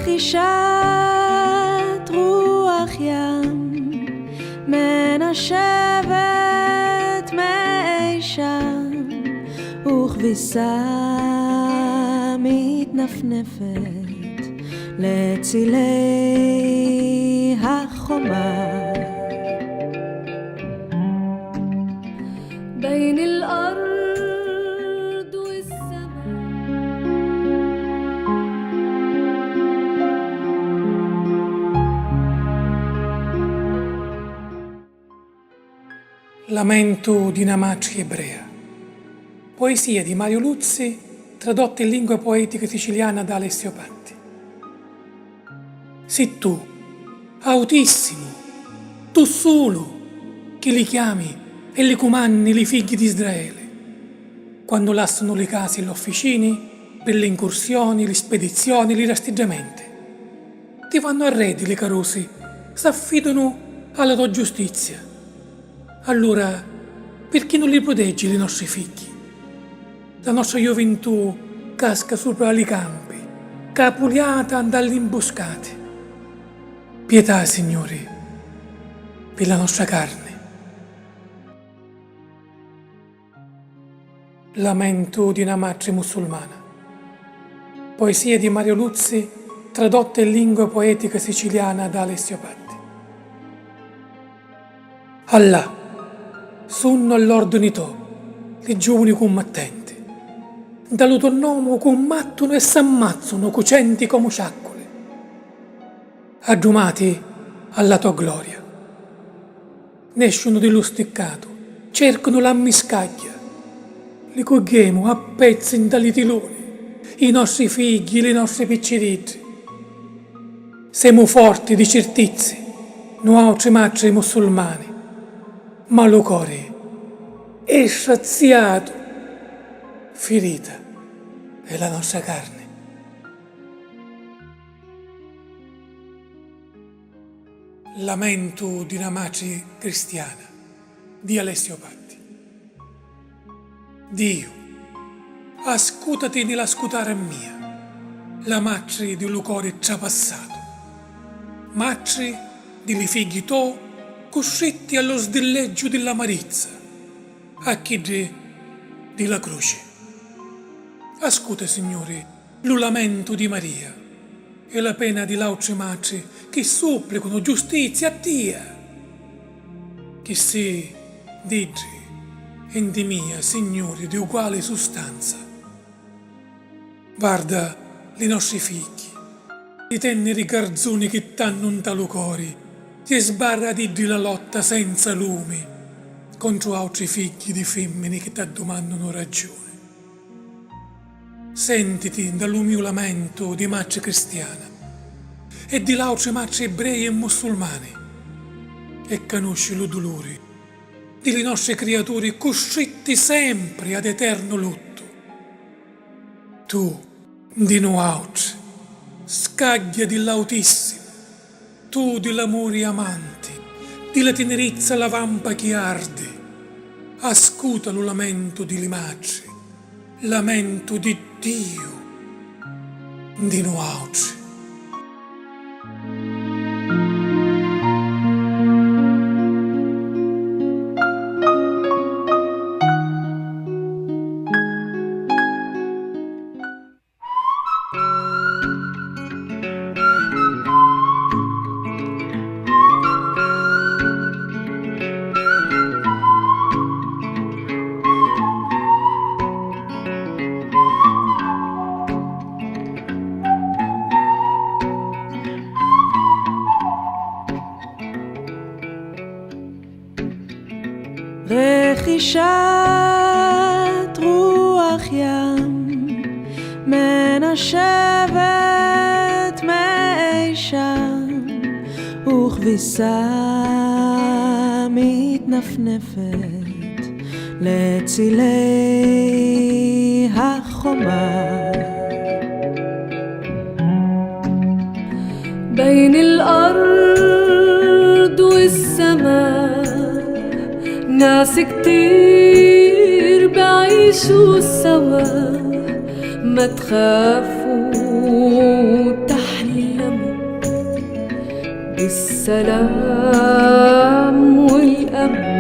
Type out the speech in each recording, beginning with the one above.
רכישת רוח ים מנשבת מאי שם וכביסה מתנפנפת לצילי החומה בין الأرض والسماء. Lamento di una madre ebrea. Poesia di Mario Luzzi, tradotta in lingua poetica siciliana da Alessio Patti. Sei tu, Altissimo, tu solo, che li chiami e li comanni li figli di Israele, quando lasciano le case e le officine per le incursioni, le spedizioni, i rasteggiamenti. Ti vanno arredi le carosi, s'affidano alla tua giustizia. Allora, perché non li proteggi i nostri figli? La nostra gioventù casca sopra i campi, capuliata dalle imboscate. Pietà, Signore, per la nostra carne. Lamento di una madre musulmana. Poesia di Mario Luzzi, tradotta in lingua poetica siciliana da Alessio Patti. Allah, sono all'ordine tuo, i giovani combattenti. Dallo tuo nome combattono e s'ammazzano cocenti come sciaccole. Addumati alla tua gloria. Nescono dello steccato, cercano la miscaglia. Li cogliamo a pezzi dalle tiloni, i nostri figli, le nostre picciritte. Siamo forti di certezze, noi altri madri musulmani, ma lo cuore è saziato, ferita è la nostra carne. Lamento di una madre cristiana di Alessio Patti. Dio, ascoltati nella scutare mia, la madre di un cuore trapassato, madre dei figli tuoi costretti allo sdilleggio dell'amarizza, a chi della croce. Ascolta, Signore, lo lamento di Maria e la pena di l'altre madri che supplicano giustizia a Dio, che si dice in di mia, Signore, di uguale sostanza. Guarda i nostri figli, i teneri garzoni che t'hanno un talo cuore, ti sbarrati di la lotta senza lume contro altri figli di femmine che t'addomandano ragione. Sentiti dal mio lamento di madre cristiana e di altre madri ebrei e musulmane e conosci lo dolore delle nostre creature costretti sempre ad eterno lutto. Tu, di noi altri, scaglia dell'Autissimo, tu dell'amore amanti, della tenerezza la vampa che arde, ascolta lo lamento di madri, lamento di Dio, di noi altri. רכישת רוח ים מנשבת מאי שם וכביסה מתנפנפת מתנפנפת לצילי החומה. بين الأرض والسماء ناس كتير بعيشوا سوا. ما تخافوا تحلموا بالسلام والأمان.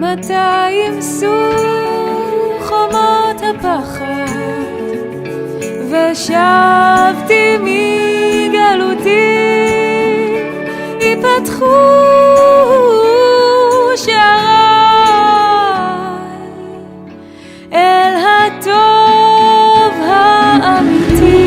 מתי ימסו חומות הפחד ושבתי מגלותי, ייפתחו שעריי אל הטוב האמיתי.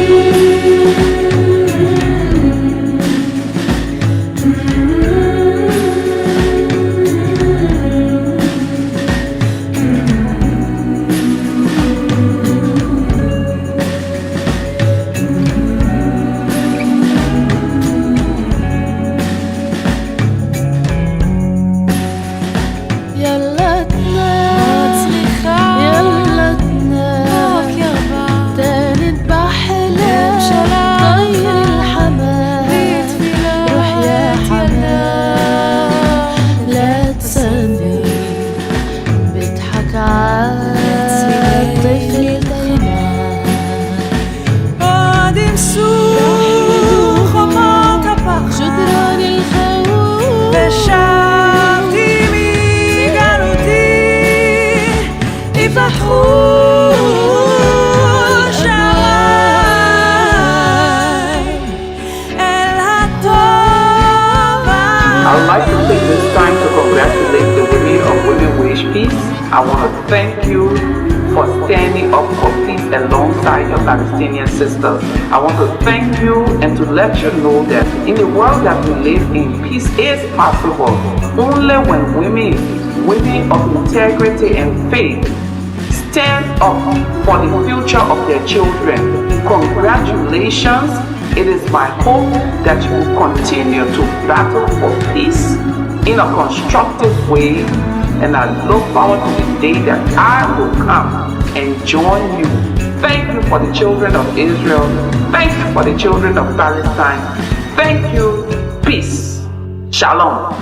I'd like to take this time to congratulate the women of Women Wish Peace. I want to thank you for standing up for peace alongside your Palestinian sisters. I want to thank you and to let you know that in the world that we live in, peace is possible only when women of integrity and faith stand up for the future of their children. Congratulations. It is my hope that you will continue to battle for peace in a constructive way, and I look forward to the day that I will come and join you. Thank you for the children of Israel. Thank you for the children of Palestine. Thank you. Peace. Shalom.